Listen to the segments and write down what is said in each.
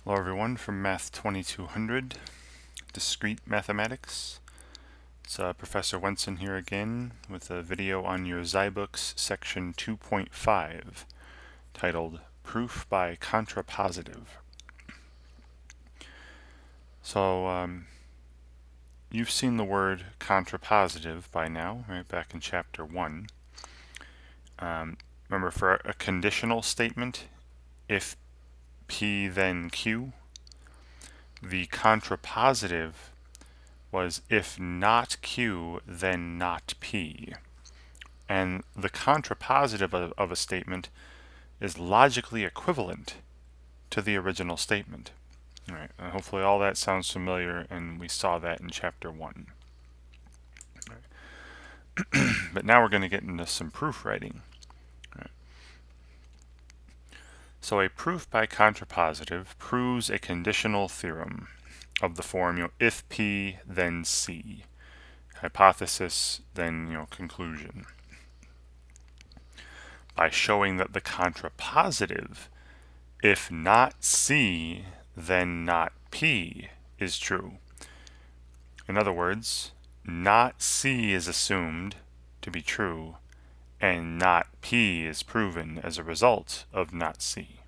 Hello everyone from Math 2200, Discrete Mathematics. It's Professor Wenson here again with a video on your ZyBooks Section 2.5 titled Proof by Contrapositive. So you've seen the word contrapositive by now, right, back in Chapter 1. Remember, for a conditional statement, if P then Q, the contrapositive was if not Q, then not P. And the contrapositive of a statement is logically equivalent to the original statement. All right, and hopefully all that sounds familiar, and we saw that in Chapter 1. Right. But now we're going to get into some proof writing. Right. So a proof by contrapositive proves a conditional theorem of the form, if P, then C. Hypothesis, then, conclusion. By showing that the contrapositive, if not C, then not P, is true. In other words, not C is assumed to be true, and not P is proven as a result of not C.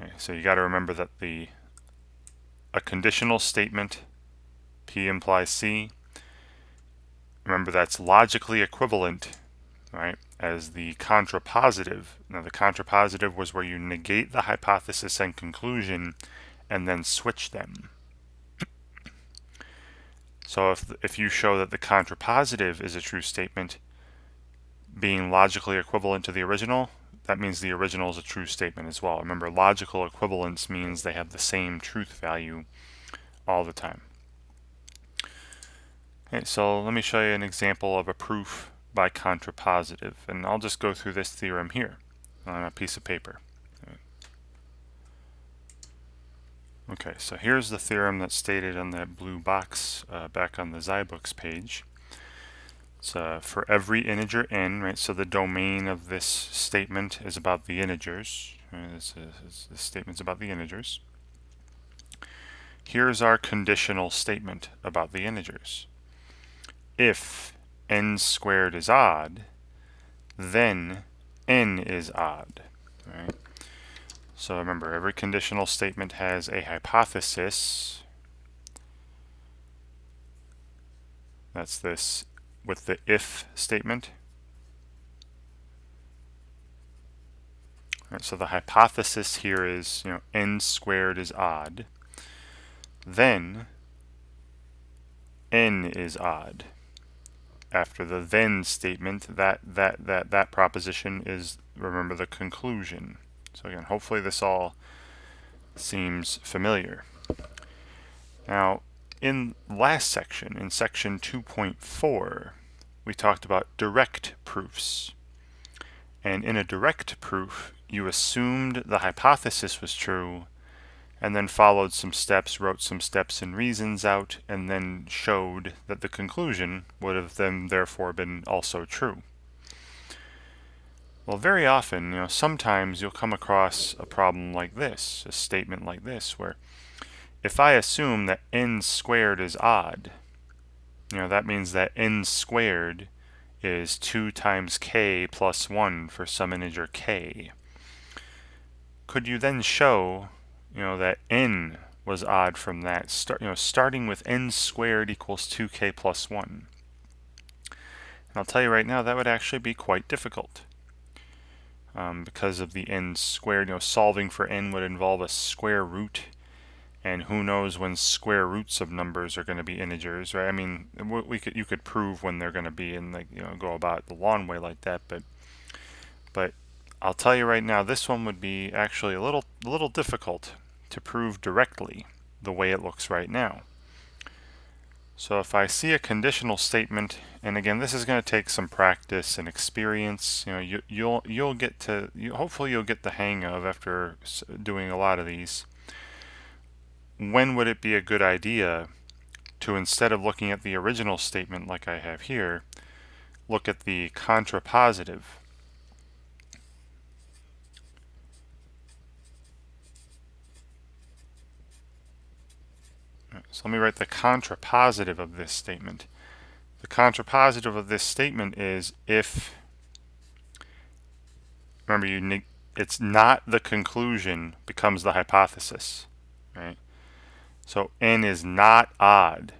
Okay, so you got to remember that a conditional statement, P implies C, remember that's logically equivalent, right, as the contrapositive. Now the contrapositive was where you negate the hypothesis and conclusion and then switch them. So if you show that the contrapositive is a true statement, being logically equivalent to the original, that means the original is a true statement as well. Remember, logical equivalence means they have the same truth value all the time. Okay, so let me show you an example of a proof by contrapositive, and I'll just go through this theorem here on a piece of paper. Okay, so here's the theorem that's stated on that blue box back on the ZyBooks page. It's for every integer n, right? So the domain of this statement is about the integers. Right? This statement's about the integers. Here's our conditional statement about the integers. If n squared is odd, then n is odd. Right? So remember, every conditional statement has a hypothesis. That's this with the if statement. Right, so the hypothesis here is, n squared is odd. Then n is odd. After the then statement, that proposition is, remember, the conclusion. So again, hopefully this all seems familiar. Now, in last section, in section 2.4, we talked about direct proofs. And in a direct proof, you assumed the hypothesis was true, and then followed some steps, wrote some steps and reasons out, and then showed that the conclusion would have then therefore been also true. Well, very often, sometimes you'll come across a problem like this, a statement like this, where if I assume that n squared is odd, that means that n squared is 2 times k plus 1 for some integer k. Could you then show, that n was odd from that, starting with n squared equals 2k plus 1? And I'll tell you right now, that would actually be quite difficult. Because of the n squared, solving for n would involve a square root, and who knows when square roots of numbers are going to be integers, right? I mean, you could prove when they're going to be, and go about the long way like that, but I'll tell you right now, this one would be actually a little difficult to prove directly the way it looks right now. So if I see a conditional statement, and again, this is going to take some practice and experience. You'll get to, hopefully you'll get the hang of after doing a lot of these. When would it be a good idea to, instead of looking at the original statement like I have here, look at the contrapositive? So let me write the contrapositive of this statement. The contrapositive of this statement is if, remember, it's not the conclusion becomes the hypothesis, right? So n is not odd.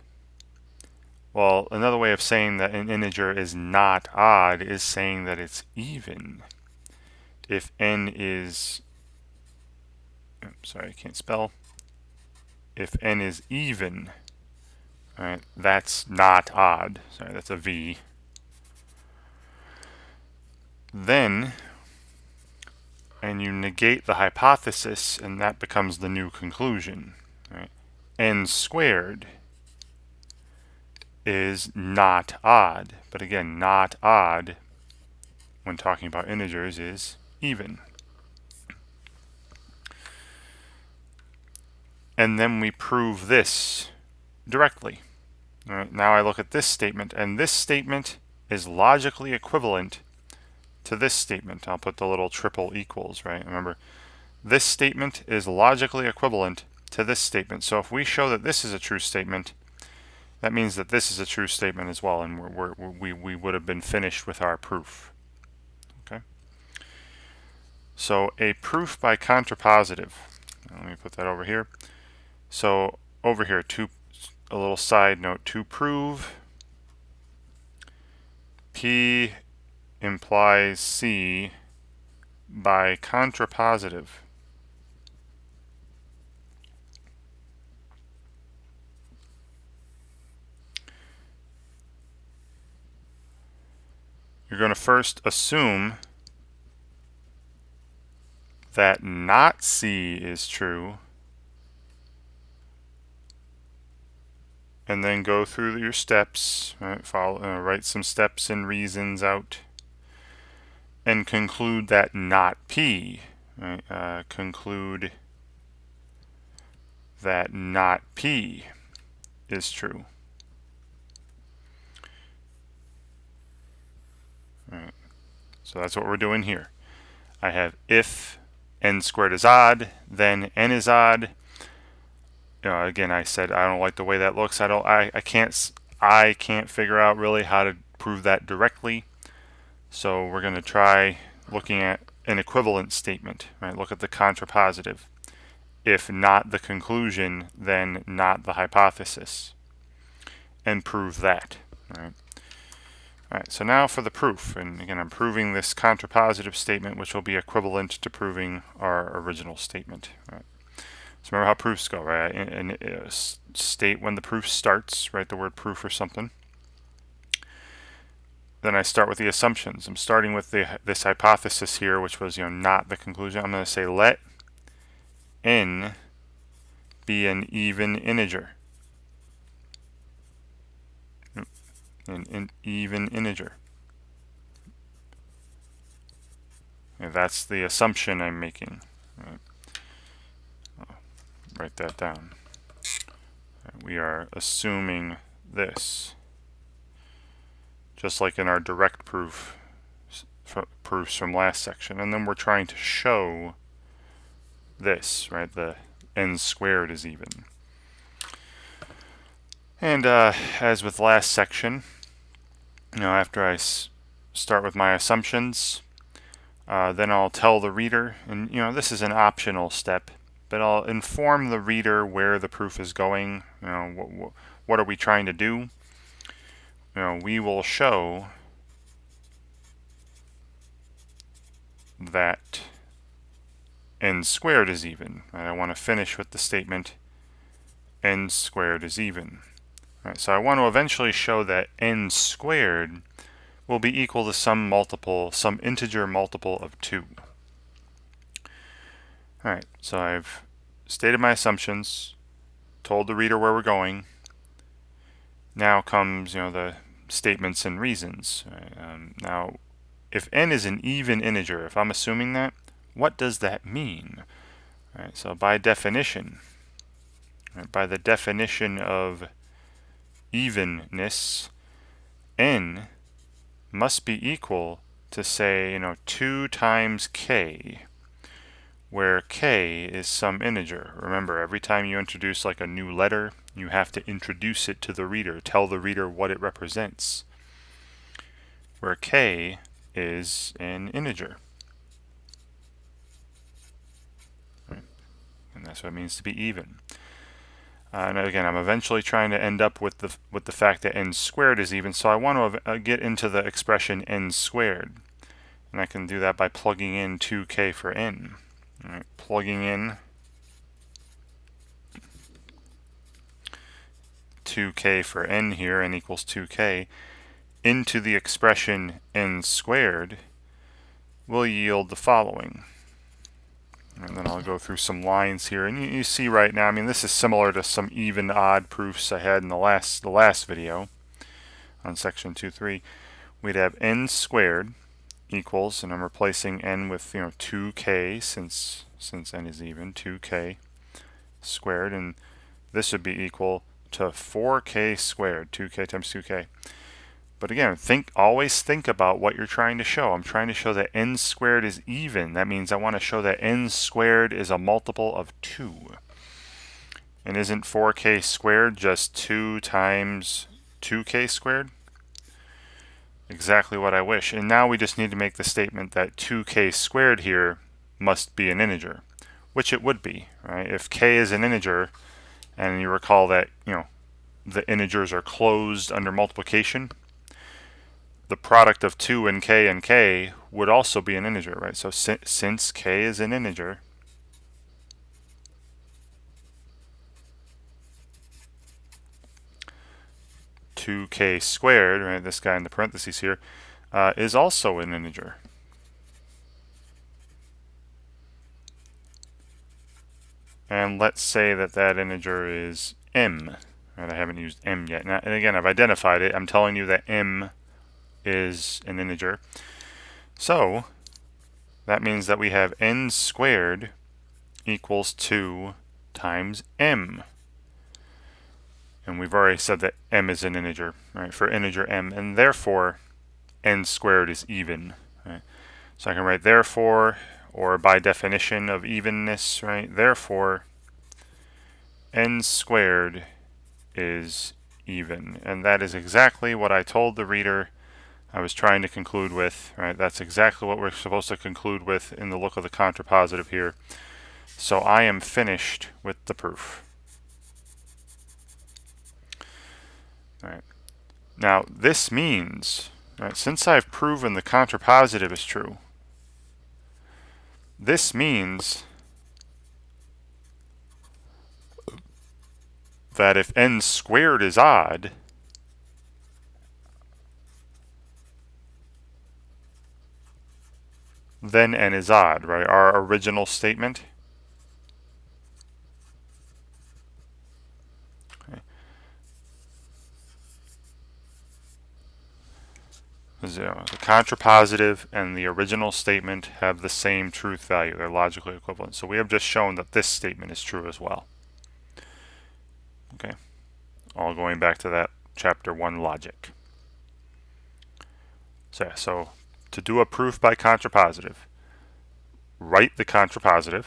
Well, another way of saying that an integer is not odd is saying that it's even. If n is, sorry, I can't spell. If n is even, right, that's not odd. Sorry, that's a v. Then, and you negate the hypothesis, and that becomes the new conclusion. Right? N squared is not odd. But again, not odd when talking about integers is even. And then we prove this directly. All right, now I look at this statement, and this statement is logically equivalent to this statement. I'll put the little triple equals, right? Remember, this statement is logically equivalent to this statement. So if we show that this is a true statement, that means that this is a true statement as well, and we would have been finished with our proof. Okay. So a proof by contrapositive. Let me put that over here. So over here, a little side note, to prove P implies C by contrapositive. You're going to first assume that not C is true, and then go through your steps, right? Write some steps and reasons out, and conclude that not P, right? Conclude that not P is true. All right. So that's what we're doing here. I have if n squared is odd, then n is odd. Again, I said I don't like the way that looks. I can't figure out really how to prove that directly. So we're going to try looking at an equivalent statement. Right? Look at the contrapositive. If not the conclusion, then not the hypothesis, and prove that. Right? All right. So now for the proof, and again, I'm proving this contrapositive statement, which will be equivalent to proving our original statement. Right? So remember how proofs go, right? And state when the proof starts, write the word proof or something. Then I start with the assumptions. I'm starting with this hypothesis here, which was not the conclusion. I'm going to say let n be an even integer. An even integer. And that's the assumption I'm making. Right? Write that down. We are assuming this, just like in our direct proofs from last section, and then we're trying to show this, right? The n squared is even. And as with last section, after I start with my assumptions, then I'll tell the reader, and this is an optional step, but I'll inform the reader where the proof is going. What are we trying to do? We will show that n squared is even. Right? I want to finish with the statement n squared is even. Right, so I want to eventually show that n squared will be equal to some integer multiple of 2. Alright, so I've stated my assumptions, told the reader where we're going. Now comes the statements and reasons. Right? Now, if n is an even integer, if I'm assuming that, what does that mean? Right, so by definition, by the definition of evenness, n must be equal to, say, 2 times k, where k is some integer. Remember, every time you introduce like a new letter, you have to introduce it to the reader, tell the reader what it represents, where k is an integer. Right? And that's what it means to be even. And again, I'm eventually trying to end up with the fact that n squared is even, so I want to get into the expression n squared. And I can do that by plugging in 2k for n. All right, plugging in 2k for n here, n equals 2k, into the expression n squared will yield the following. And then I'll go through some lines here, and you see right now, I mean, this is similar to some even odd proofs I had in the last video on section 2.3. We'd have n squared equals, and I'm replacing n with 2k since n is even, 2k squared, and this would be equal to 4k squared, 2k times 2k. But again, always think about what you're trying to show. I'm trying to show that n squared is even. That means I want to show that n squared is a multiple of 2. And isn't 4k squared just 2 times 2k squared? Exactly what I wish. And now we just need to make the statement that 2k squared here must be an integer, which it would be, right? If k is an integer, and you recall that, the integers are closed under multiplication, the product of 2 and k would also be an integer, right? So since k is an integer, k squared, right, this guy in the parentheses here, is also an integer. And let's say that that integer is m. Right, I haven't used m yet. Now, and again, I've identified it. I'm telling you that m is an integer. So that means that we have n squared equals 2 times m. And we've already said that m is an integer, right, for integer m, and therefore n squared is even. Right? So I can write therefore, or by definition of evenness, right, therefore n squared is even. And that is exactly what I told the reader I was trying to conclude with, right? That's exactly what we're supposed to conclude with in the look of the contrapositive here. So I am finished with the proof. All right. Now this means, right, since I've proven the contrapositive is true, this means that if n squared is odd, then n is odd, right? Our original statement. Okay. The contrapositive and the original statement have the same truth value. They're logically equivalent. So we have just shown that this statement is true as well. Okay. All going back to that chapter 1 logic. So to do a proof by contrapositive, write the contrapositive,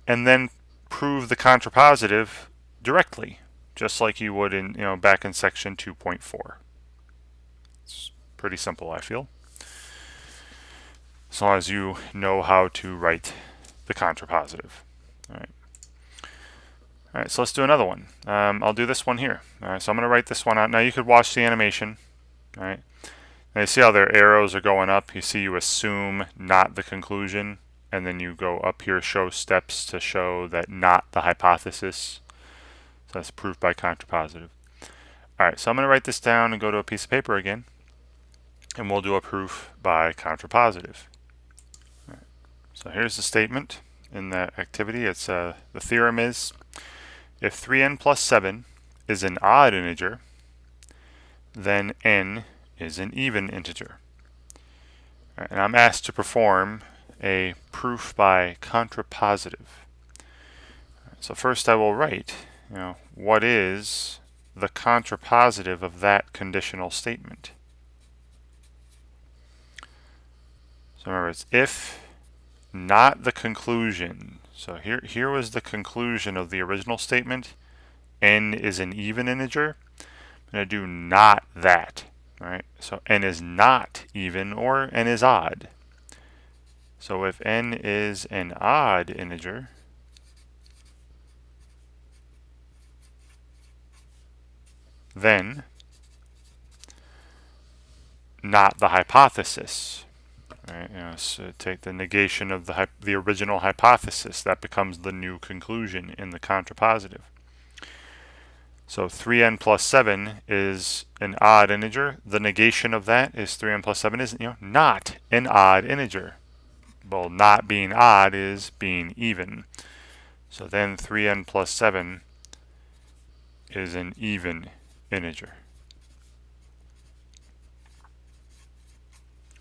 and then prove the contrapositive directly, just like you would in back in section 2.4. It's pretty simple, I feel, as long as you know how to write the contrapositive. All right, so let's do another one. I'll do this one here. All right, so I'm going to write this one out. Now you could watch the animation. All right. Now you see how their arrows are going up. You see you assume not the conclusion, and then you go up here, show steps to show that not the hypothesis. So that's proof by contrapositive. All right, so I'm going to write this down and go to a piece of paper again, and we'll do a proof by contrapositive. All right, so here's the statement in that activity. It's the theorem is, if 3n plus 7 is an odd integer, then n is an even integer. Right, and I'm asked to perform a proof by contrapositive. Right, so first I will write, what is the contrapositive of that conditional statement. So remember, it's if not the conclusion. So here was the conclusion of the original statement. N is an even integer. I'm going to do not that. Right? So n is not even, or n is odd. So if n is an odd integer, then not the hypothesis. Right? So take the negation of the original hypothesis. That becomes the new conclusion in the contrapositive. So 3n plus 7 is an odd integer. The negation of that is 3n plus 7 is not an odd integer. Well, not being odd is being even. So then 3n plus 7 is an even integer.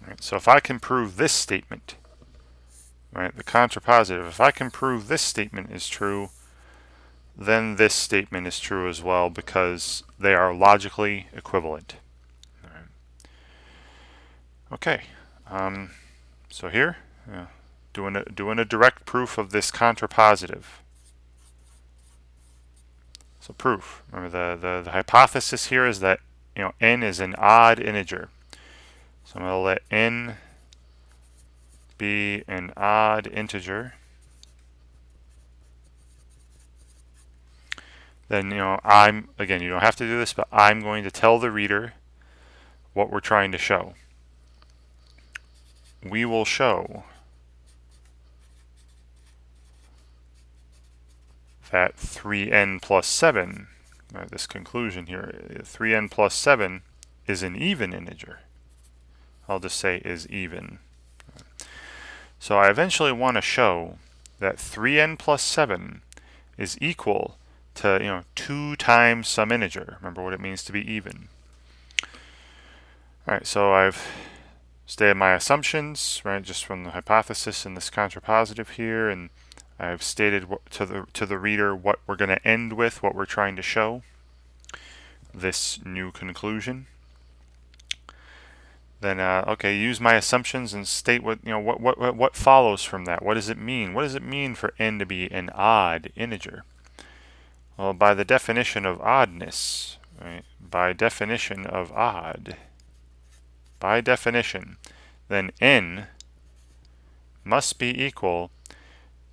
Right, so if I can prove this statement, right, the contrapositive, if I can prove this statement is true, then this statement is true as well, because they are logically equivalent. All right. Okay, so here, doing a direct proof of this contrapositive. So proof. Remember the hypothesis here is that n is an odd integer. So I'm going to let n be an odd integer. Then again, you don't have to do this, but I'm going to tell the reader what we're trying to show. We will show that 3n plus 7, this conclusion here, 3n plus 7 is an even integer. I'll just say is even. So I eventually want to show that 3n plus 7 is equal to 2 times some integer. Remember what it means to be even. Alright, so I've stated my assumptions, right, just from the hypothesis and this contrapositive here, and I've stated to the reader what we're going to end with, what we're trying to show, this new conclusion. Then okay, use my assumptions and state what follows from that. What does it mean? What does it mean for n to be an odd integer? Well, by the definition of oddness, right? By definition of odd, by definition, then n must be equal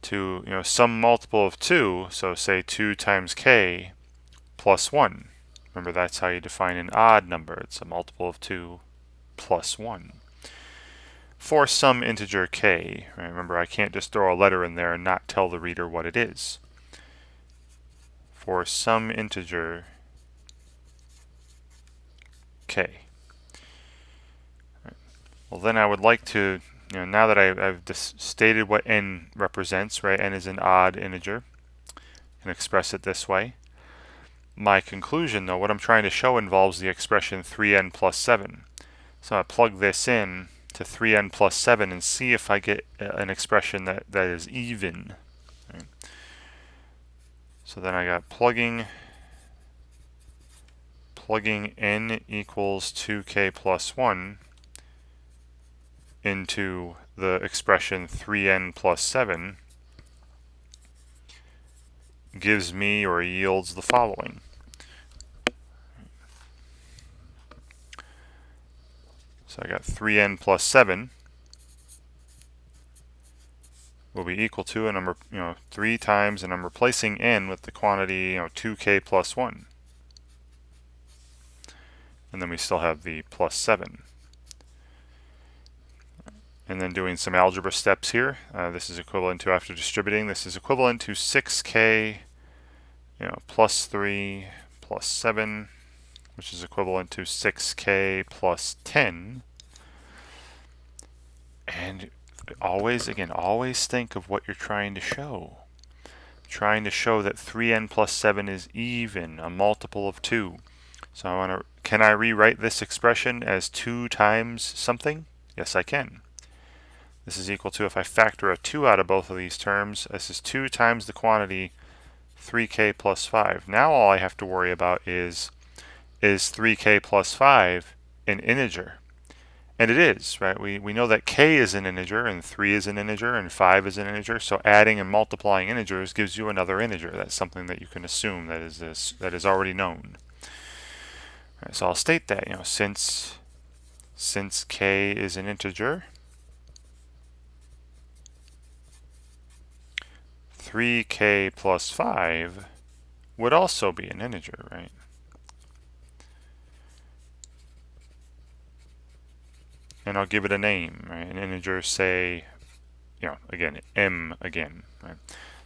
to some multiple of 2, so say 2 times k plus 1. Remember, that's how you define an odd number. It's a multiple of 2 plus 1 for some integer k. Right? Remember, I can't just throw a letter in there and not tell the reader what it is. For some integer k. Right. Well, then I would like to, now that I've stated what n represents, right? N is an odd integer. I can express it this way. My conclusion, though, what I'm trying to show involves the expression 3n plus 7. So I plug this in to 3n plus 7 and see if I get an expression that is even. Right? So then I got plugging n equals 2k plus 1 into the expression 3n plus 7 gives me, or yields, the following. So I got 3n plus 7 will be equal to a number, 3 times, and I'm replacing n with the quantity, 2k plus 1. And then we still have the plus 7. And then doing some algebra steps here. This is equivalent to, after distributing, this is equivalent to 6k, plus 3 plus 7, which is equivalent to 6k plus 10. And always think of what you're trying to show. Trying to show that 3n plus 7 is even, a multiple of 2. So can I rewrite this expression as 2 times something? Yes, I can. This is equal to, if I factor a 2 out of both of these terms, this is 2 times the quantity 3k plus 5. Now all I have to worry about is 3k plus 5 an integer? And it is, right? We know that k is an integer, and 3 is an integer, and 5 is an integer. So adding and multiplying integers gives you another integer. That's something that you can assume that is already known. All right, so I'll state that, since k is an integer, 3k plus 5 would also be an integer, right? And I'll give it a name, right? An integer, say, again, m again, right?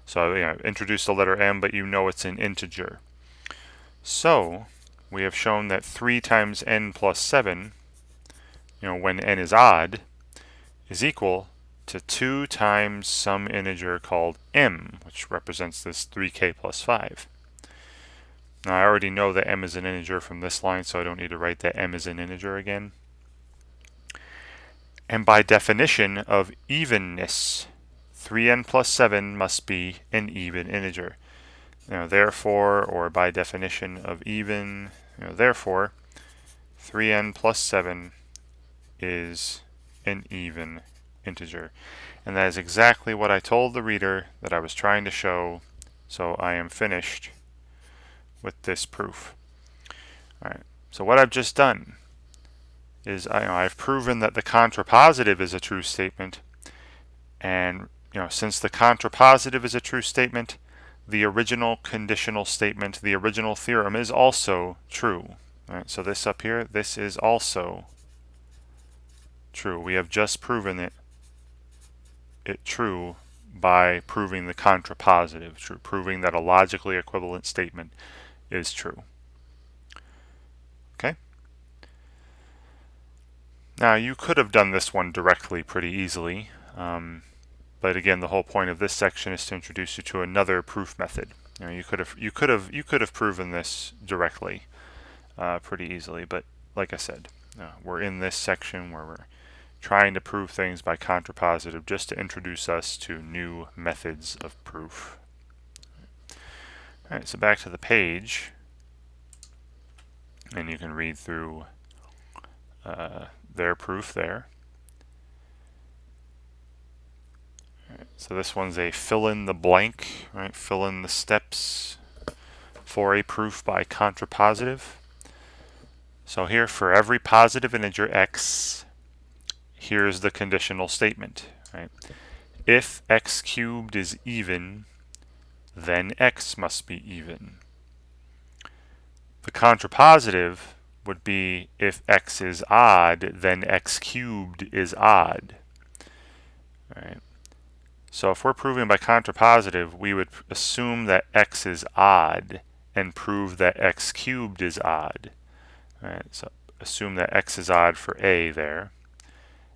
So, introduce the letter m, but it's an integer. So, we have shown that 3 times n plus 7, when n is odd, is equal to 2 times some integer called m, which represents this 3k plus 5. Now, I already know that m is an integer from this line, so I don't need to write that m is an integer again. And by definition of evenness, 3n plus 7 must be an even integer. Therefore, or by definition of even, therefore, 3n plus 7 is an even integer. And that is exactly what I told the reader that I was trying to show, so I am finished with this proof. All right. So what I've just done is I've proven that the contrapositive is a true statement, and since the contrapositive is a true statement, the original conditional statement, the original theorem, is also true. All right, so this up here, this is also true. We have just proven it true by proving the contrapositive true, proving that a logically equivalent statement is true. Okay? Now, you could have done this one directly pretty easily, but again, the whole point of this section is to introduce you to another proof method. You could have proven this directly pretty easily, but like I said, we're in this section where we're trying to prove things by contrapositive just to introduce us to new methods of proof. All right, so back to the page, and you can read through their proof there. Right, so this one's a fill in the blank, right? Fill in the steps for a proof by contrapositive. So here, for every positive integer x, here's the conditional statement, right? If x cubed is even, then x must be even. The contrapositive would be if x is odd, then x cubed is odd. Right? So if we're proving by contrapositive, we would assume that x is odd and prove that x cubed is odd. Right? So assume that x is odd for A there,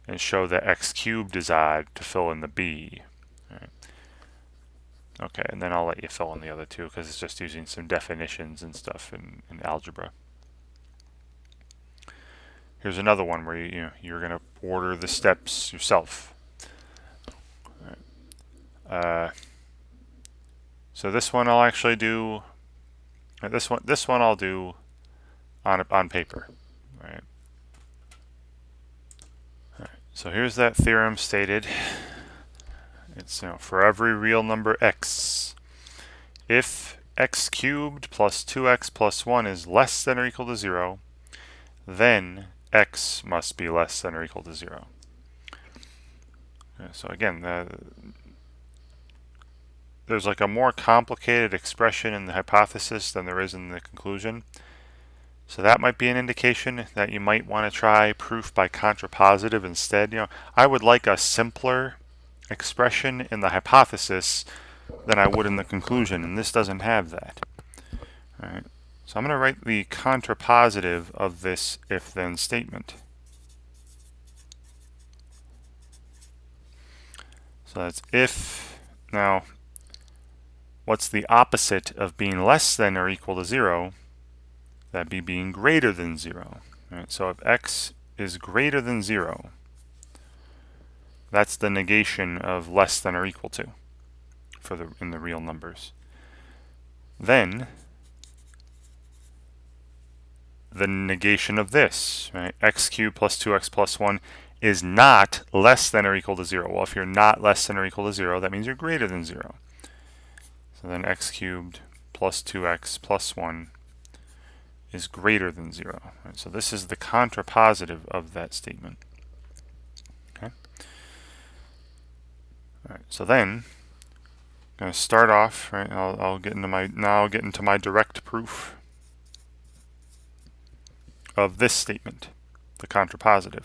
and show that x cubed is odd to fill in the B. Right? Okay, and then I'll let you fill in the other two because it's just using some definitions and stuff in algebra. Here's another one where you're going to order the steps yourself. So this one I'll actually do. This one I'll do on paper. Right. All right. So here's that theorem stated. It's for every real number x, if x cubed plus 2x plus 1 is less than or equal to 0, then x must be less than or equal to 0. So again, there's like a more complicated expression in the hypothesis than there is in the conclusion. So that might be an indication that you might want to try proof by contrapositive instead. I would like a simpler expression in the hypothesis than I would in the conclusion, and this doesn't have that. All right. So I'm going to write the contrapositive of this if-then statement. So that's if. Now, what's the opposite of being less than or equal to 0? That'd be being greater than 0. All right, so if x is greater than 0, that's the negation of less than or equal to in the real numbers. Then the negation of this, right? X cubed plus 2x plus 1 is not less than or equal to 0. Well, if you're not less than or equal to 0, that means you're greater than 0. So then x cubed plus 2x plus 1 is greater than 0. Right? So this is the contrapositive of that statement. Okay. All right. So then I'm going to start off. Right. I'll get into my direct proof of this statement, the contrapositive.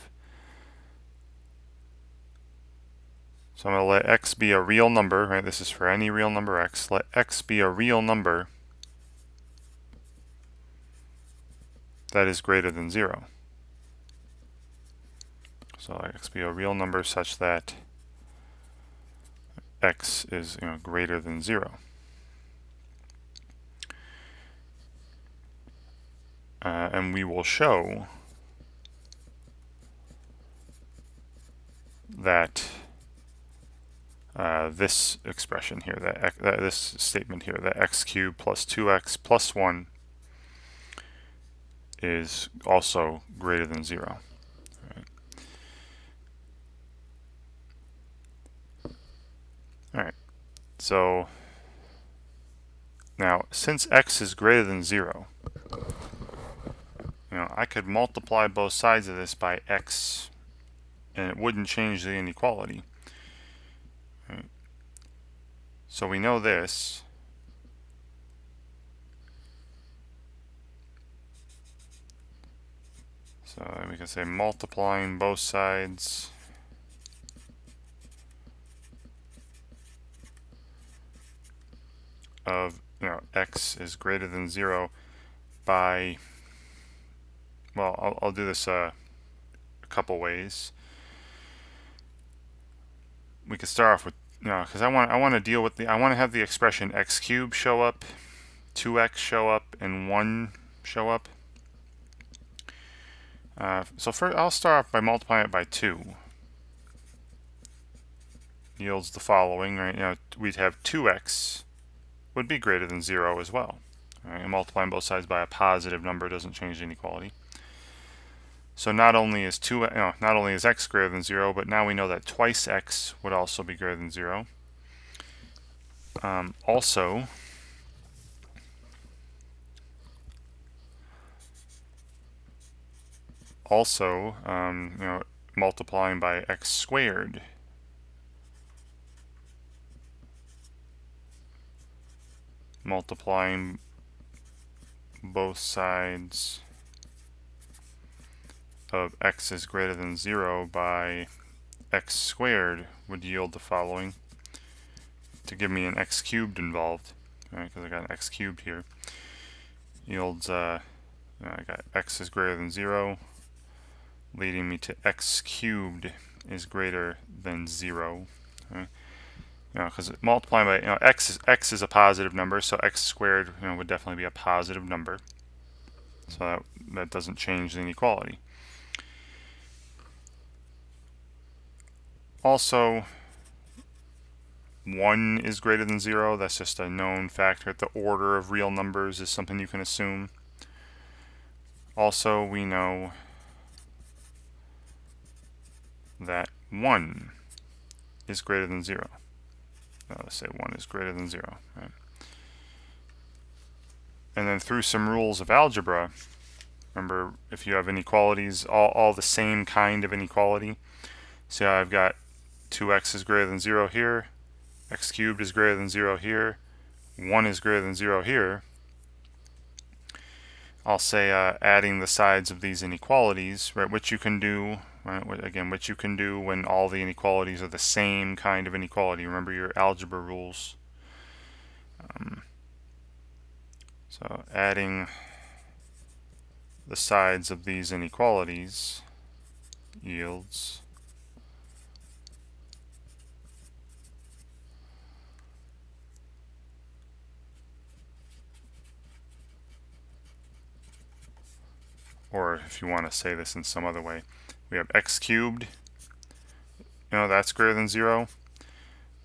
So I'm going to let x be a real number. Right. This is for any real number x. Let x be a real number that is greater than 0. So let x be a real number such that x is greater than 0. And we will show that this expression here, that this statement here, that x cubed plus 2x plus 1 is also greater than 0. All right. So now, since x is greater than 0, I could multiply both sides of this by x, and it wouldn't change the inequality. Right. So we know this. So we can say multiplying both sides of x is greater than 0 by, well, I'll do this a couple ways. We could start off with, because I want to deal with I want to have the expression x cubed show up, 2x show up, and 1 show up. So first, I'll start off by multiplying it by 2. Yields the following, right? We'd have 2x would be greater than 0 as well. Right? And multiplying both sides by a positive number doesn't change the inequality. So not only is x greater than 0, but now we know that twice x would also be greater than 0. Also, multiplying by x squared multiplying both sides of x is greater than 0 by x squared would yield the following, to give me an x cubed involved, right? Because I got an x cubed here. Yields, I got x is greater than 0, leading me to x cubed is greater than 0. Right? Because multiplying by x is a positive number, so x squared would definitely be a positive number. So that doesn't change the inequality. Also, 1 is greater than 0. That's just a known factor. The order of real numbers is something you can assume. Also, we know that 1 is greater than 0. Let's say 1 is greater than 0. Right? And then through some rules of algebra, remember, if you have inequalities, all the same kind of inequality. So I've got 2x is greater than 0 here, x cubed is greater than 0 here, 1 is greater than 0 here. I'll say adding the sides of these inequalities, right, which you can do, right, again, which you can do when all the inequalities are the same kind of inequality. Remember your algebra rules. So adding the sides of these inequalities yields or if you want to say this in some other way, we have x cubed, that's greater than 0,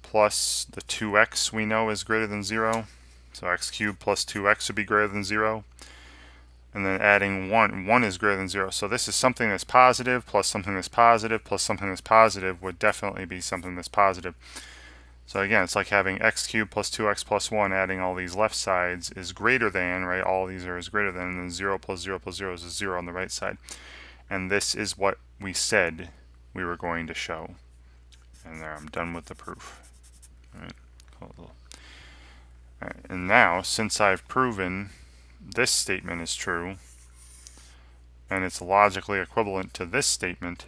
plus the 2x we know is greater than 0. So x cubed plus 2x would be greater than 0. and then adding 1. 1 is greater than 0. So this is something that's positive plus something that's positive plus something that's positive would definitely be something that's positive. So again, it's like having x cubed plus 2x plus 1, adding all these left sides is greater than, right? All these are is greater than, and then 0 plus 0 plus 0 is 0 on the right side. And this is what we said we were going to show. And there, I'm done with the proof. All right. All right. And now, since I've proven this statement is true, and it's logically equivalent to this statement,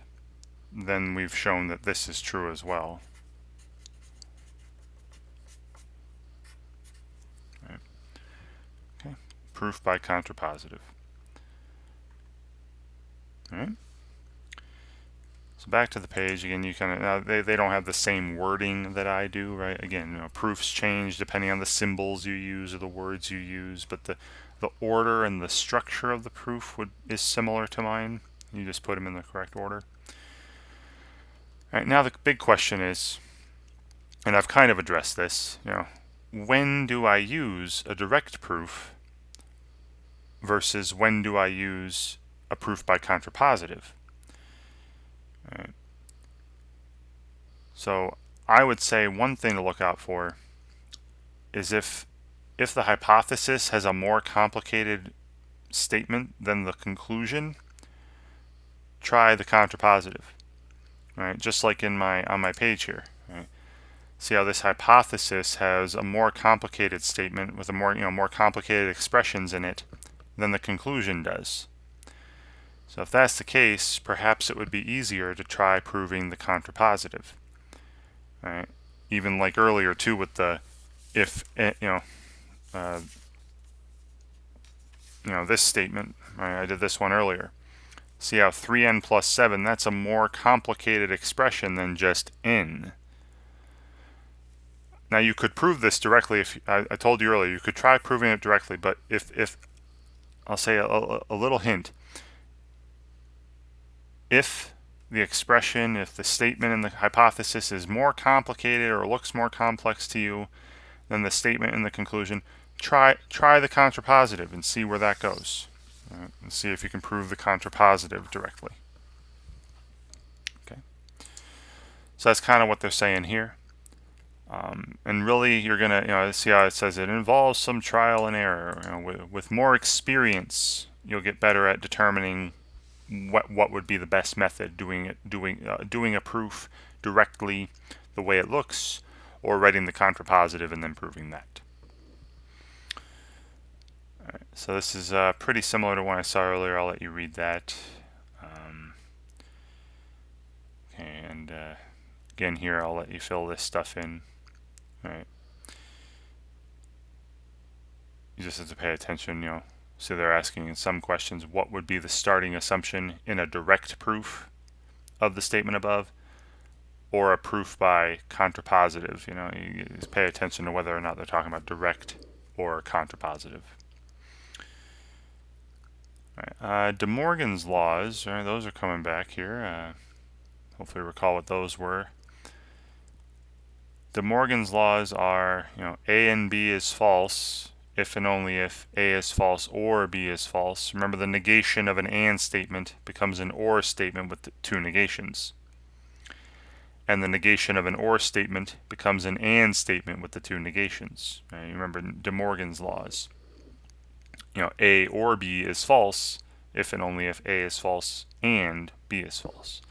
then we've shown that this is true as well. Right. Okay. Proof by contrapositive. All right. So back to the page again. You kind of they don't have the same wording that I do, right? Again, proofs change depending on the symbols you use or the words you use, but the order and the structure of the proof is similar to mine. You just put them in the correct order. All right, now the big question is, and I've kind of addressed this, when do I use a direct proof versus when do I use a proof by contrapositive? All right. So I would say one thing to look out for is if the hypothesis has a more complicated statement than the conclusion, try the contrapositive. Right, just like on my page here. Right? See how this hypothesis has a more complicated statement with a more complicated expressions in it than the conclusion does. So if that's the case, perhaps it would be easier to try proving the contrapositive. Right? Even like earlier too with the if this statement. Right? I did this one earlier. See how 3n plus 7, that's a more complicated expression than just n. Now you could prove this directly. If I told you earlier, you could try proving it directly, but if I'll say a little hint, if the expression, if the statement in the hypothesis is more complicated or looks more complex to you than the statement in the conclusion, try the contrapositive and see where that goes. Right, and see if you can prove the contrapositive directly. Okay. So that's kind of what they're saying here. And really, you're gonna see how it says it involves some trial and error. With more experience, you'll get better at determining what would be the best method, doing a proof directly the way it looks, or writing the contrapositive and then proving that. All right, so this is pretty similar to one I saw earlier. I'll let you read that. Okay, and again here I'll let you fill this stuff in. All right. You just have to pay attention, So they're asking in some questions, what would be the starting assumption in a direct proof of the statement above, or a proof by contrapositive? You just pay attention to whether or not they're talking about direct or contrapositive. All right. De Morgan's laws, right, those are coming back here. Hopefully recall what those were. De Morgan's laws are, A and B is false if and only if A is false or B is false. Remember, the negation of an and statement becomes an or statement with the two negations. And the negation of an or statement becomes an and statement with the two negations. Right? You remember De Morgan's laws. A or B is false if and only if A is false and B is false.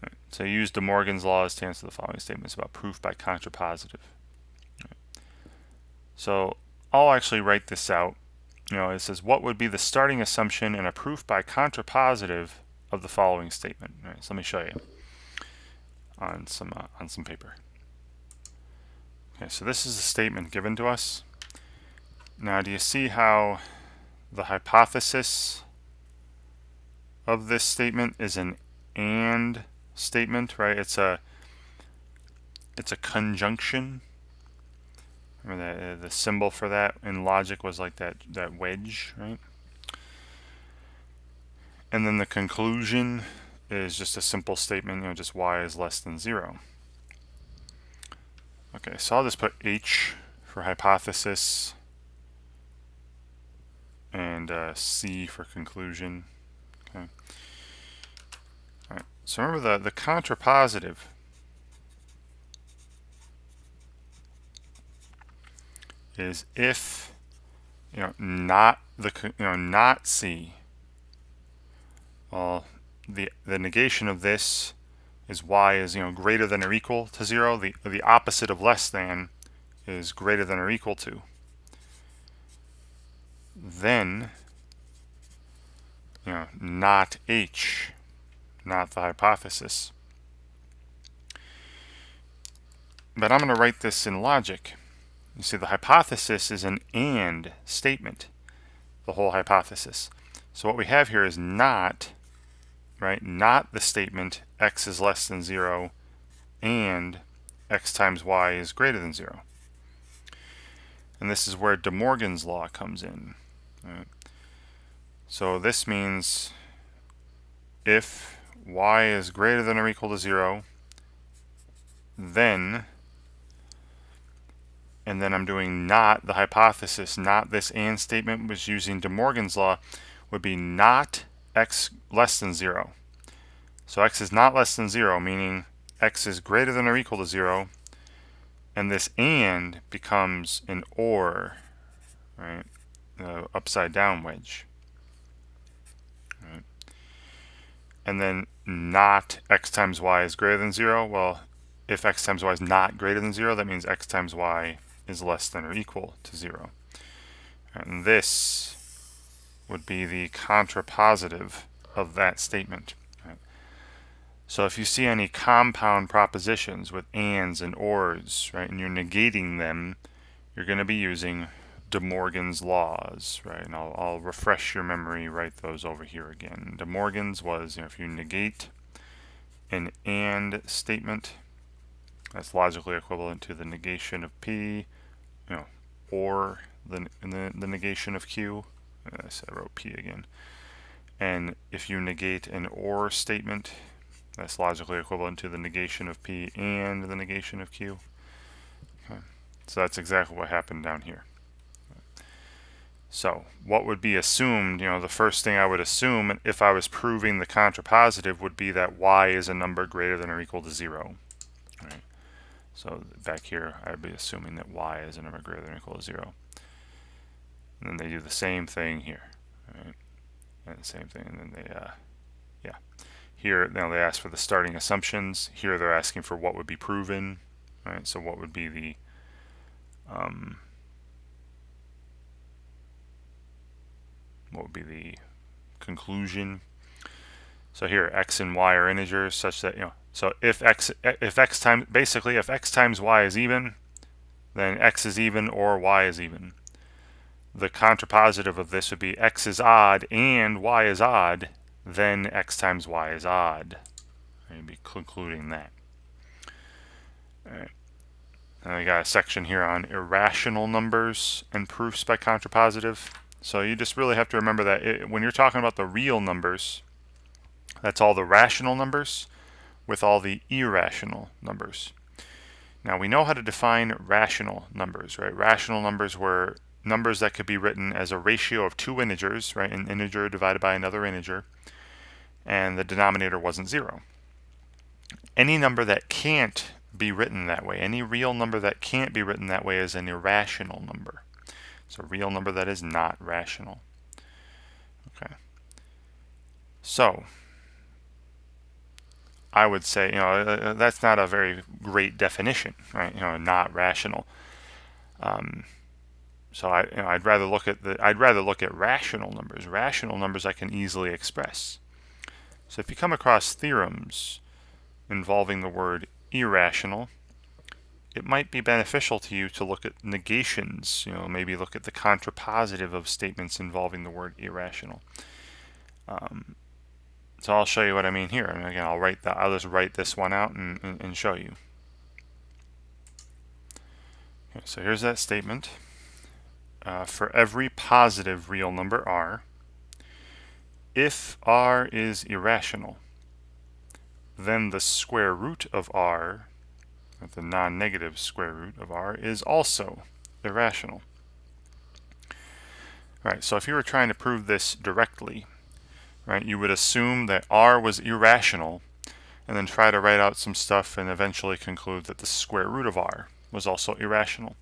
Right. So use De Morgan's laws to answer the following statements about proof by contrapositive. Right. So I'll actually write this out. It says, what would be the starting assumption in a proof by contrapositive of the following statement? All right, so let me show you on some paper. Okay, so this is a statement given to us. Now, do you see how the hypothesis of this statement is an and statement, right? It's a conjunction. Remember the symbol for that in logic was like that wedge, right? And then the conclusion is just a simple statement, just y is less than 0. Okay, so I'll just put H for hypothesis and C for conclusion. Okay. All right. So remember the contrapositive is if not not C. Well, the negation of this is y is greater than or equal to 0. The opposite of less than is greater than or equal to. Then not H, not the hypothesis. But I'm going to write this in logic. You see, the hypothesis is an AND statement, the whole hypothesis. So what we have here is not, right, not the statement x is less than 0 and x times y is greater than 0. And this is where De Morgan's law comes in. Right? So this means if y is greater than or equal to 0, then, and then I'm doing not the hypothesis, not this and statement, was using De Morgan's law, would be not x less than 0. So x is not less than 0, meaning x is greater than or equal to 0, and this and becomes an or, right? Upside down wedge. Right? And then not x times y is greater than 0. Well, if x times y is not greater than 0, that means x times y is less than or equal to 0. And this would be the contrapositive of that statement. Right? So if you see any compound propositions with ands and ors, right, and you're negating them, you're going to be using De Morgan's laws, right? And I'll refresh your memory, write those over here again. De Morgan's was, if you negate an and statement, that's logically equivalent to the negation of P, or the negation of Q. I wrote P again. And if you negate an or statement, that's logically equivalent to the negation of P and the negation of Q. Okay. So that's exactly what happened down here. So what would be assumed, the first thing I would assume if I was proving the contrapositive would be that y is a number greater than or equal to 0. Right? So back here, I'd be assuming that y is a number greater than or equal to 0. And then they do the same thing here. Right? And the same thing, and then they, yeah. Here, now they ask for the starting assumptions. Here they're asking for what would be proven. Right? So what would be the conclusion? So here, x and y are integers such that, so if x times y is even, then x is even or y is even. The contrapositive of this would be x is odd and y is odd, then x times y is odd. I'd be concluding that. All right. And I got a section here on irrational numbers and proofs by contrapositive. So you just really have to remember that when you're talking about the real numbers, that's all the rational numbers with all the irrational numbers. Now we know how to define rational numbers, right? Rational numbers were numbers that could be written as a ratio of two integers, right? An integer divided by another integer, and the denominator wasn't 0. Any number that can't be written that way, any real number that can't be written that way is an irrational number. So a real number that is not rational. Okay. So I would say, that's not a very great definition, right? Not rational. So I'd rather look at rational numbers. Rational numbers I can easily express. So if you come across theorems involving the word irrational, it might be beneficial to you to look at negations. Maybe look at the contrapositive of statements involving the word irrational. So I'll show you what I mean here. And again, I'll just write this one out and show you. Okay, so here's that statement. For every positive real number r, if r is irrational, then the square root of r, the non-negative square root of r, is also irrational. Right, so if you were trying to prove this directly, right, you would assume that r was irrational and then try to write out some stuff and eventually conclude that the square root of r was also irrational.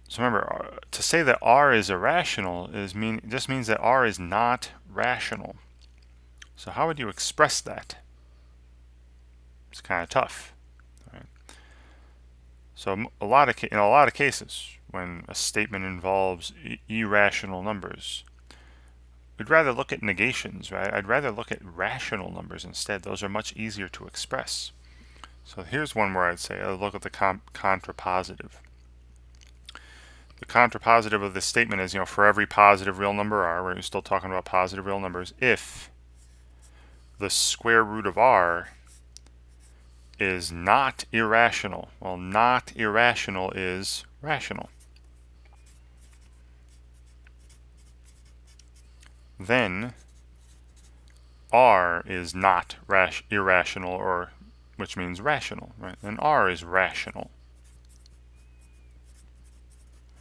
So remember, to say that r is irrational just means that r is not rational. So how would you express that? It's kind of tough. Right? So in a lot of cases, when a statement involves irrational numbers, we'd rather look at negations, right? I'd rather look at rational numbers instead. Those are much easier to express. So here's one where I'd say, look at the contrapositive. The contrapositive of this statement is, for every positive real number r, we're still talking about positive real numbers, if the square root of r is not irrational. Well, not irrational is rational. Then r is not irrational, or which means rational, right? Then r is rational.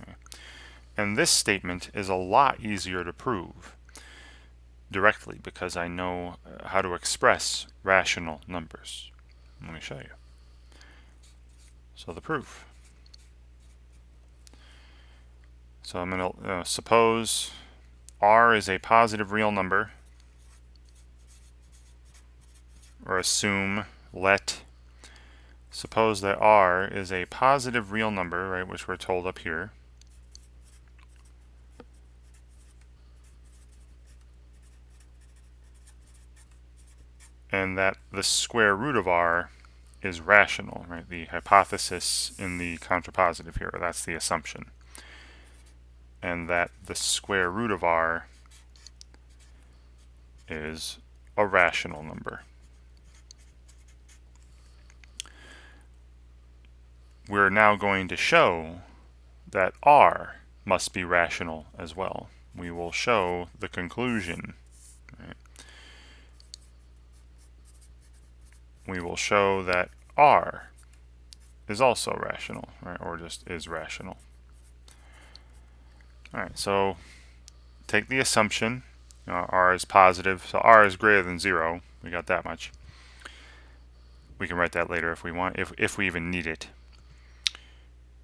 Okay. And this statement is a lot easier to prove directly because I know how to express rational numbers. Let me show you. So the proof. So I'm going to suppose r is a positive real number, or suppose that r is a positive real number, right, which we're told up here, and that the square root of r is rational, right? The hypothesis in the contrapositive here, that's the assumption. And that the square root of r is a rational number. We're now going to show that r must be rational as well. We will show the conclusion. Right? We will show that r is also rational, right? Or just is rational. Alright, so take the assumption, r is positive, so r is greater than 0. We got that much. We can write that later if we want, if we even need it.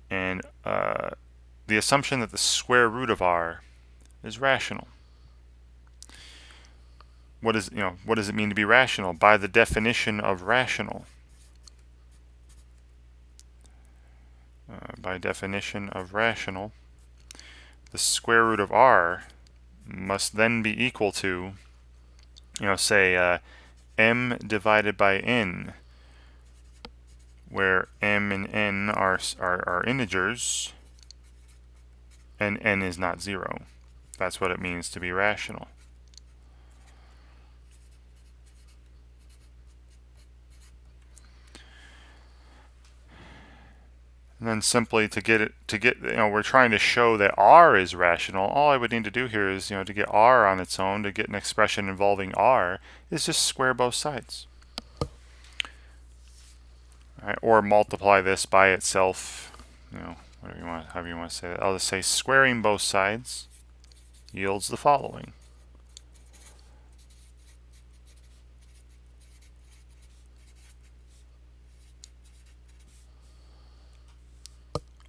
And the assumption that the square root of r is rational. What does it mean to be rational? By the definition of rational. By definition of rational, the square root of r must then be equal to, say m divided by n, where m and n are integers and n is not 0. That's what it means to be rational. And then simply we're trying to show that r is rational. All I would need to do here is, to get r on its own, to get an expression involving r, is just square both sides. Right, or multiply this by itself, however you want to say that. I'll just say squaring both sides yields the following.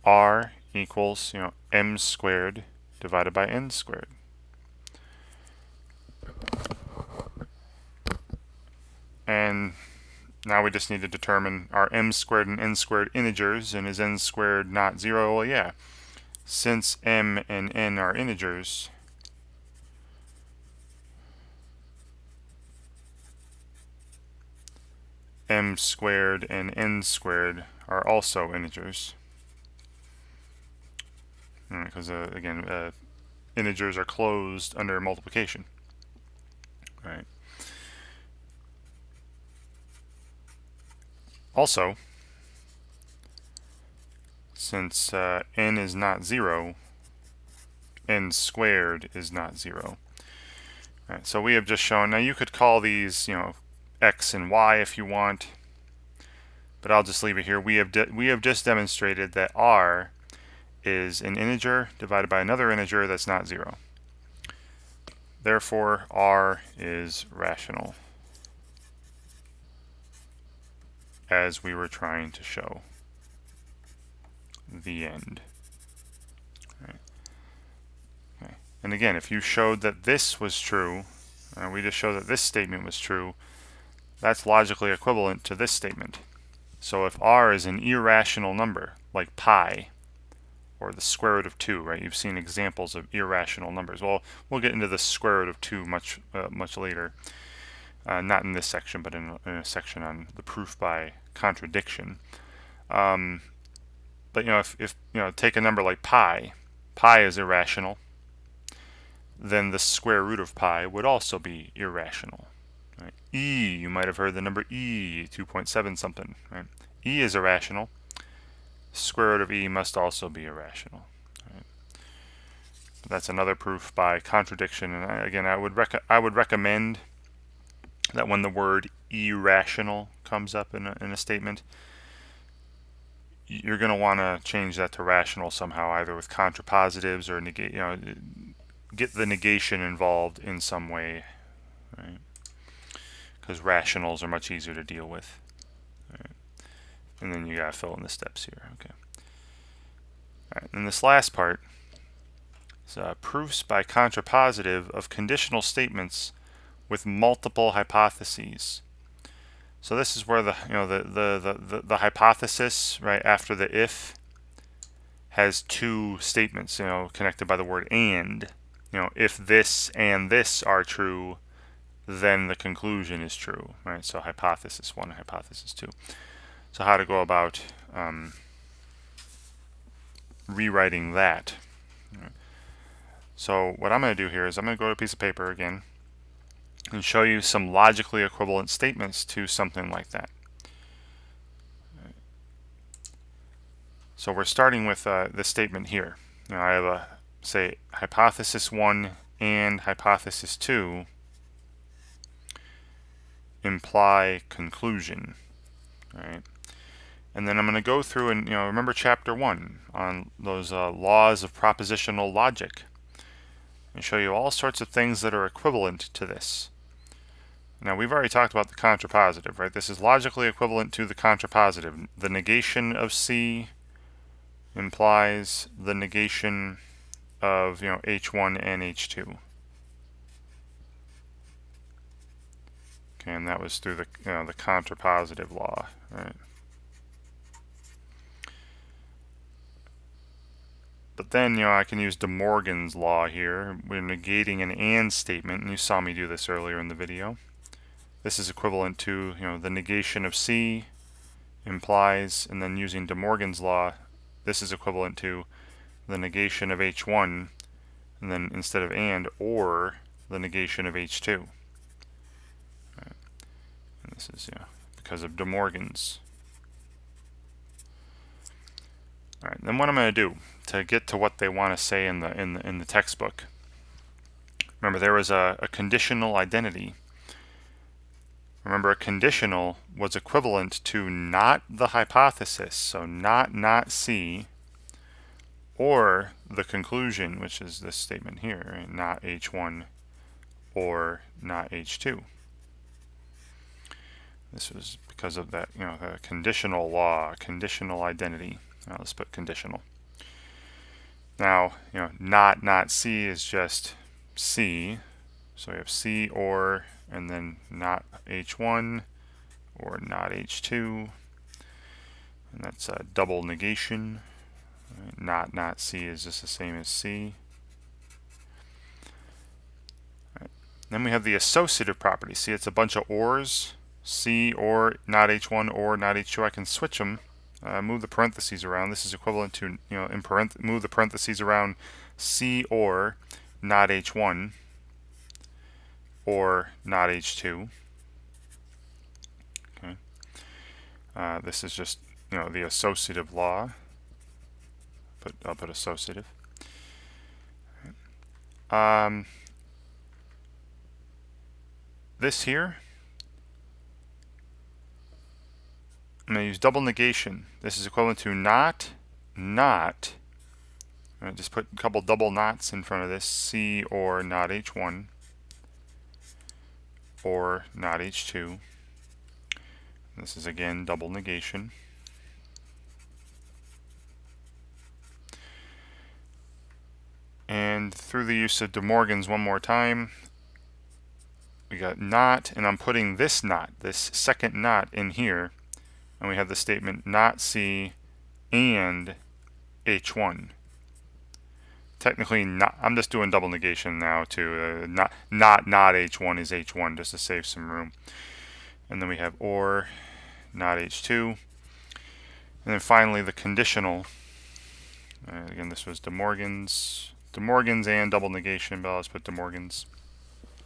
R equals, m squared divided by n squared. And now we just need to determine, are m squared and n squared integers, and is n squared not 0? Well, yeah. Since m and n are integers, m squared and n squared are also integers. Because, again, integers are closed under multiplication. Right. Also, since n is not 0, n squared is not 0. Right, so we have just shown, now you could call these, x and y if you want, but I'll just leave it here. We have just demonstrated that r is an integer divided by another integer that's not 0. Therefore, R is rational, as we were trying to show. The end. Right. Okay. And again, if you showed that this was true, we just showed that this statement was true, that's logically equivalent to this statement. So if R is an irrational number, like pi, or the square root of 2, right? You've seen examples of irrational numbers. Well, we'll get into the square root of 2 much later. Not in this section, but in a section on the proof by contradiction. But if take a number like pi is irrational, then the square root of pi would also be irrational. Right? E, you might have heard the number E, 2.7 something. Right? E is irrational. Square root of E must also be irrational. Right? That's another proof by contradiction. And again, I would recommend that when the word irrational comes up in a statement, you're going to want to change that to rational somehow, either with contrapositives or negate. Get the negation involved in some way, right? Because rationals are much easier to deal with. Right? And then you got to fill in the steps here. Okay. All right. And this last part is proofs by contrapositive of conditional statements with multiple hypotheses. So this is where the hypothesis, right after the if, has two statements, connected by the word and. If this and this are true, then the conclusion is true, right? So hypothesis 1 and hypothesis 2. So how to go about rewriting that. Right. So what I'm going to do here is I'm going to go to a piece of paper again and show you some logically equivalent statements to something like that. Right. So we're starting with this statement here. I have say hypothesis 1 and hypothesis 2 imply conclusion, right? And then I'm going to go through and remember chapter 1 on those laws of propositional logic and show you all sorts of things that are equivalent to this. Now we've already talked about the contrapositive, right? This is logically equivalent to the contrapositive. The negation of C implies the negation of H1 and H2. Okay, and that was through the the contrapositive law, right? But then I can use De Morgan's law here. We're negating an and statement, and you saw me do this earlier in the video. This is equivalent to the negation of C implies, and then using De Morgan's law, this is equivalent to the negation of H1, and then instead of and, or the negation of H2. Right. And this is because of De Morgan's. All right. Then what I'm going to do to get to what they want to say in the textbook. Remember, there was a conditional identity. Remember, a conditional was equivalent to not the hypothesis, so not C, or the conclusion, which is this statement here, right? Not H1 or not H2. This was because of that, the conditional law, conditional identity. Let's put conditional. Now, not C is just C, so we have C or, and then not H1 or not H2, and that's a double negation. Right? Not C is just the same as C. Right. Then we have the associative property. See, it's a bunch of ors. C or not H1 or not H2. I can switch them. Move the parentheses around. This is equivalent to move the parentheses around C or not H1 or not H2. Okay. This is just the associative law. I'll put associative. This here, I'm going to use double negation. This is equivalent to not Right, just put a couple double knots in front of this, C or not H1, or not H2. This is again double negation. And through the use of De Morgan's one more time, we got not, and I'm putting this not, this second not in here, and we have the statement not C and H1. Technically, not, I'm just doing double negation now too. Not H1 is H1 just to save some room. And then we have or not H2. And then finally the conditional. Again, this was De Morgan's and double negation, but let's put De Morgan's.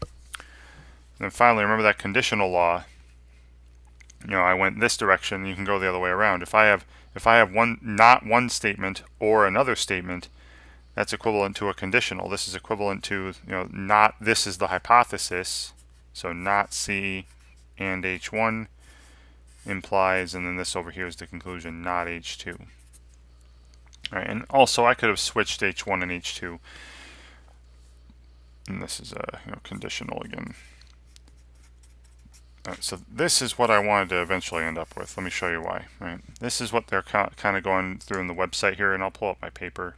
And then finally, remember that conditional law. I went this direction. You can go the other way around. If I have not one statement or another statement, that's equivalent to a conditional. This is equivalent to, not this is the hypothesis. So not C and H1 implies, and then this over here is the conclusion, not H2. All right, and also I could have switched H1 and H2. And this is a conditional again. All right, so this is what I wanted to eventually end up with. Let me show you why. Right, this is what they're kind of going through in the website here, and I'll pull up my paper.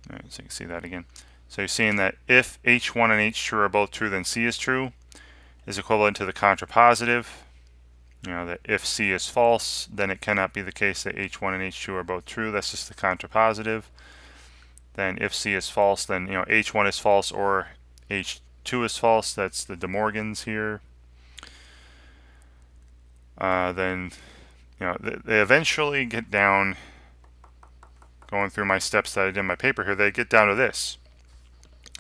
All right, so you can see that again. So you're seeing that if H1 and H2 are both true, then C is true, is equivalent to the contrapositive. That if C is false, then it cannot be the case that H1 and H2 are both true. That's just the contrapositive. Then if C is false, then H1 is false or H2 is false. That's the De Morgan's here. Then they eventually get down, going through my steps that I did in my paper here, they get down to this.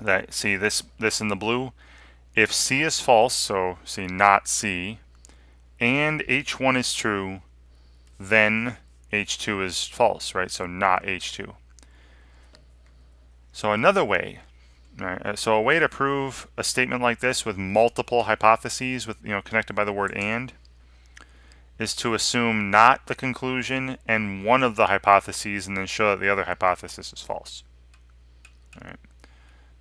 That, see this in the blue, if C is false, so see not C, and H1 is true, then H2 is false, right? So not H2. So another way, right? So a way to prove a statement like this with multiple hypotheses, with connected by the word and, is to assume not the conclusion and one of the hypotheses, and then show that the other hypothesis is false. All right.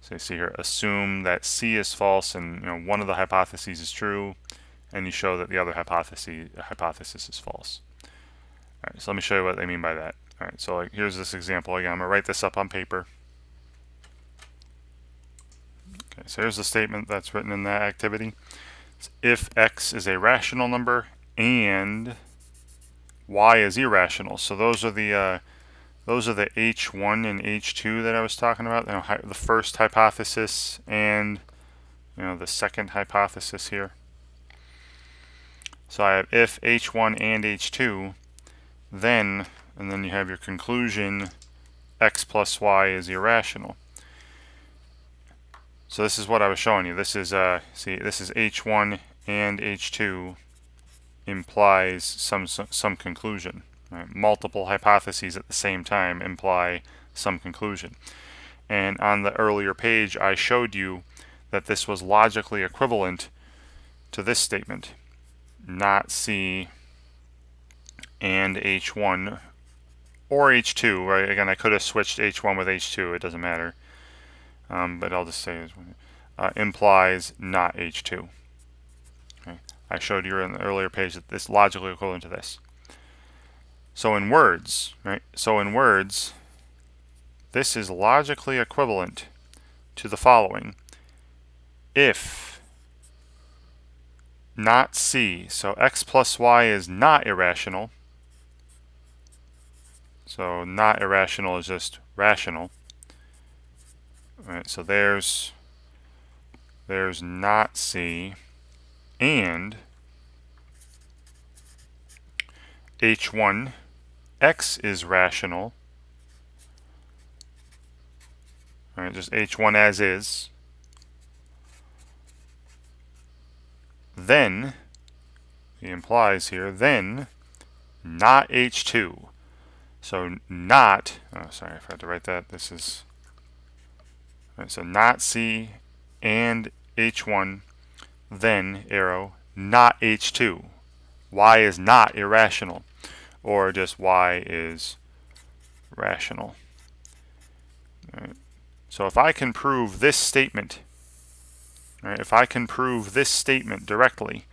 So you see here, assume that C is false and one of the hypotheses is true, and you show that the other hypothesis is false. All right, so let me show you what they mean by that. All right, so here's this example again. I'm going to write this up on paper. Okay, so here's the statement that's written in that activity. It's if x is a rational number and y is irrational. So those are the H1 and H2 that I was talking about. The first hypothesis and the second hypothesis here. So I have if H1 and H2, then, and then you have your conclusion, x plus y is irrational. So this is what I was showing you. This is see, this is H1 and H2 implies some conclusion. Right? Multiple hypotheses at the same time imply some conclusion. And on the earlier page, I showed you that this was logically equivalent to this statement. Not C and H1 or H2, right? Again, I could have switched H1 with H2, it doesn't matter. But I'll just say implies not H2. Okay. I showed you in the earlier page that this is logically equivalent to this. So in words, right? So in words, this is logically equivalent to the following. If not C, so x plus y is not irrational. So not irrational is just rational. All right, so there's not C, and H1, x is rational. All right, just H1 as is. Then, he implies here, then not H2. So not, oh sorry, I forgot to write that. This is, right, so not C and H1, then arrow, not H2. Y is not irrational, or just Y is rational. Right? So if I can prove this statement, right, if I can prove this statement directly,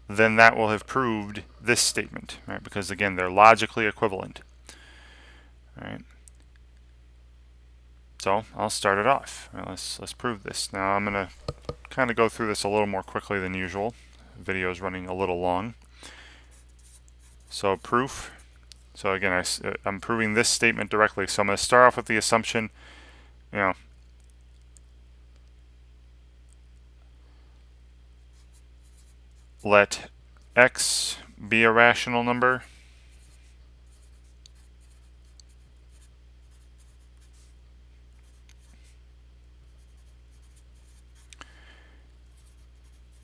then that will have proved this statement, right? Because again, they're logically equivalent. Right? So I'll start it off. Right, let's prove this. Now I'm going to kind of go through this a little more quickly than usual. The video is running a little long. So proof. So again, I'm proving this statement directly. So I'm going to start off with the assumption, let x be a rational number.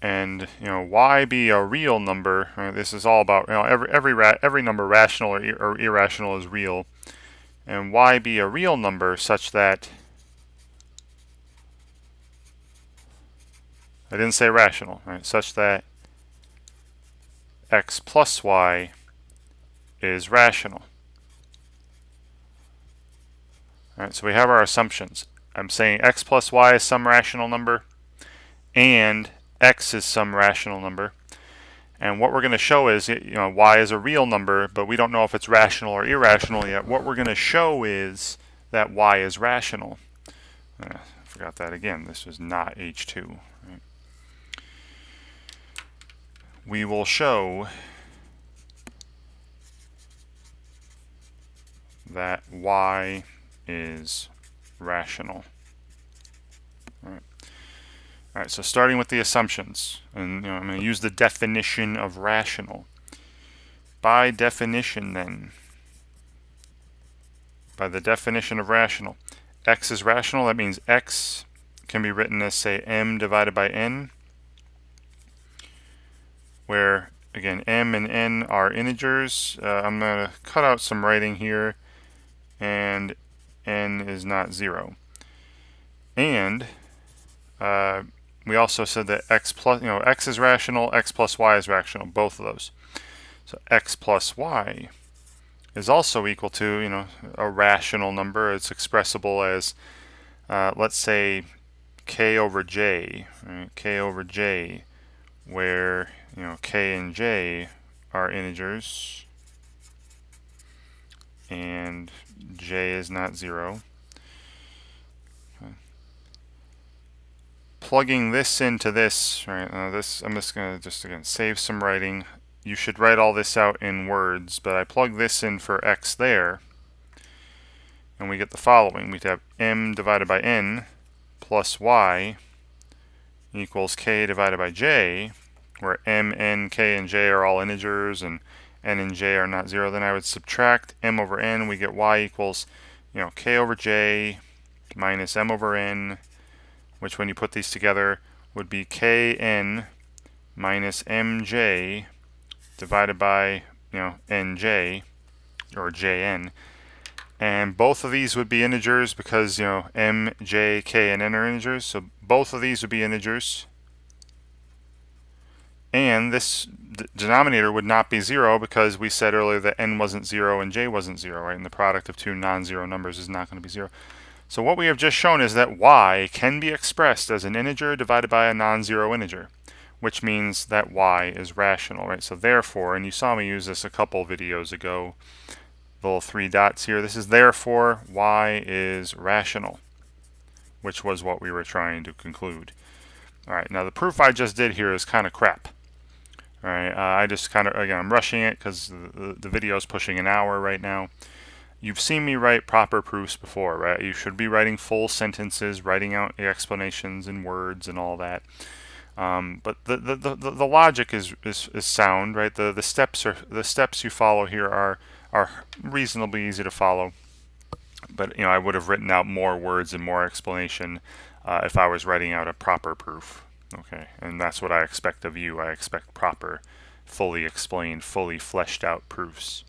And y be a real number. Right? This is all about every number, rational or irrational, is real. And y be a real number such that, I didn't say rational, right? Such that x plus y is rational. All right, so we have our assumptions. I'm saying x plus y is some rational number, and x is some rational number. And what we're going to show is, y is a real number, but we don't know if it's rational or irrational yet. What we're going to show is that y is rational. I forgot that again. This is not H2. Right? We will show that y is rational. All right, so starting with the assumptions, and I'm going to use the definition of rational. By definition then, by the definition of rational, x is rational. That means x can be written as, say, m divided by n, where, again, m and n are integers. I'm going to cut out some writing here, and n is not 0. And we also said that x is rational, x plus y is rational, both of those. So x plus y is also equal to, a rational number. It's expressible as, let's say, k over j, right? K over j, where, k and j are integers, and j is not 0. Plugging this into this, right? This, I'm just going to again save some writing. You should write all this out in words, but I plug this in for x there, and we get the following. We have m divided by n plus y equals k divided by j, where m, n, k, and j are all integers, and n and j are not 0. Then I would subtract m over n. We get y equals, k over j minus m over n, which when you put these together would be kn minus mj divided by, nj, or jn. And both of these would be integers because, m, j, k, and n are integers. So both of these would be integers. And this denominator would not be 0 because we said earlier that n wasn't 0 and j wasn't 0, right? And the product of two non-zero numbers is not going to be 0. So what we have just shown is that y can be expressed as an integer divided by a non-zero integer, which means that y is rational, right? So therefore, and you saw me use this a couple videos ago, the little 3 dots here, this is therefore y is rational, which was what we were trying to conclude. All right, now the proof I just did here is kind of crap. All right, I just kind of, again, I'm rushing it because the video is pushing an hour right now. You've seen me write proper proofs before, right? You should be writing full sentences, writing out the explanations in words and all that. But the logic is sound, right? The steps you follow here are reasonably easy to follow. But I would have written out more words and more explanation if I was writing out a proper proof. Okay, and that's what I expect of you. I expect proper, fully explained, fully fleshed out proofs.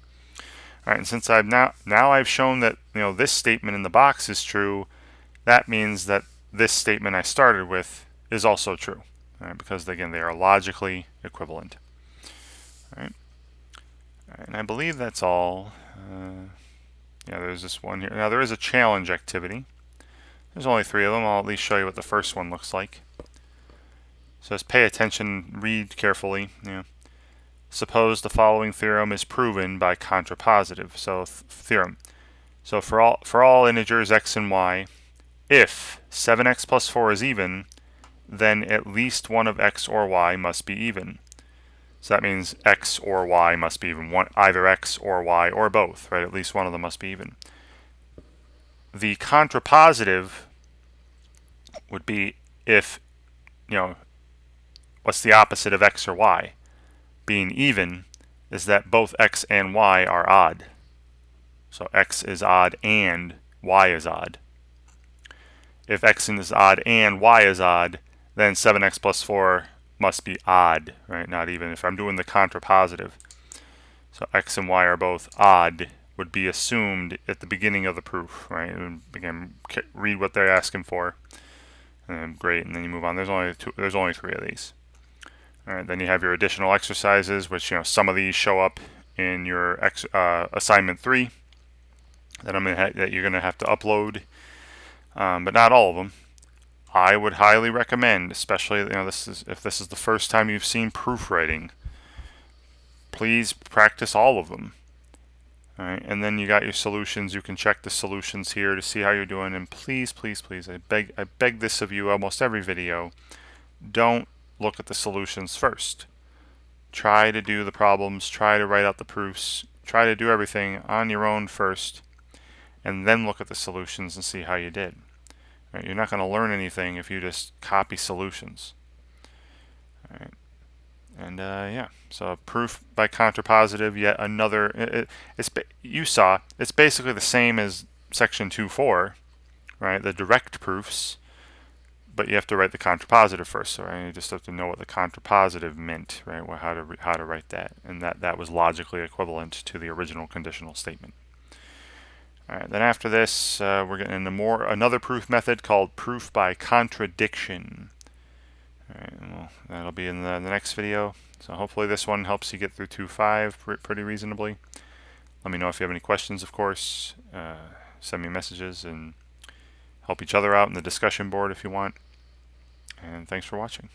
All right, and since I've now I've shown that this statement in the box is true, that means that this statement I started with is also true, right? Because again they are logically equivalent. All right, and I believe that's all. Yeah, there's this one here. Now there is a challenge activity. There's only 3 of them. I'll at least show you what the first one looks like. So just pay attention, read carefully. Suppose the following theorem is proven by contrapositive. So theorem. So for all integers x and y, if 7x plus 4 is even, then at least one of x or y must be even. So that means x or y must be even. Either x or y or both, right? At least one of them must be even. The contrapositive would be if, what's the opposite of x or y? Being even is that both x and y are odd. So x is odd and y is odd. If x is odd and y is odd, then 7x plus 4 must be odd, right? Not even. If I'm doing the contrapositive, so x and y are both odd, would be assumed at the beginning of the proof, right? And again, read what they're asking for, and great, and then you move on. There's only 3 of these. All right, then you have your additional exercises, which some of these show up in your assignment 3 that you're gonna have to upload, but not all of them. I would highly recommend, especially if this is the first time you've seen proofwriting, please practice all of them. All right, and then you got your solutions. You can check the solutions here to see how you're doing. And please, please, please, I beg this of you almost every video, don't look at the solutions first. Try to do the problems, try to write out the proofs, try to do everything on your own first, and then look at the solutions and see how you did. Right, you're not going to learn anything if you just copy solutions. All right. And yeah, so proof by contrapositive, yet another. You saw it's basically the same as section 2.4, right? The direct proofs, but you have to write the contrapositive first. So right? You just have to know what the contrapositive meant, right? Well, how to write that, and that was logically equivalent to the original conditional statement. All right. Then after this, we're getting into another proof method called proof by contradiction. All right, well, that'll be in the next video. So hopefully this one helps you get through 2.5 pretty reasonably. Let me know if you have any questions, of course. Send me messages and help each other out in the discussion board if you want. And thanks for watching.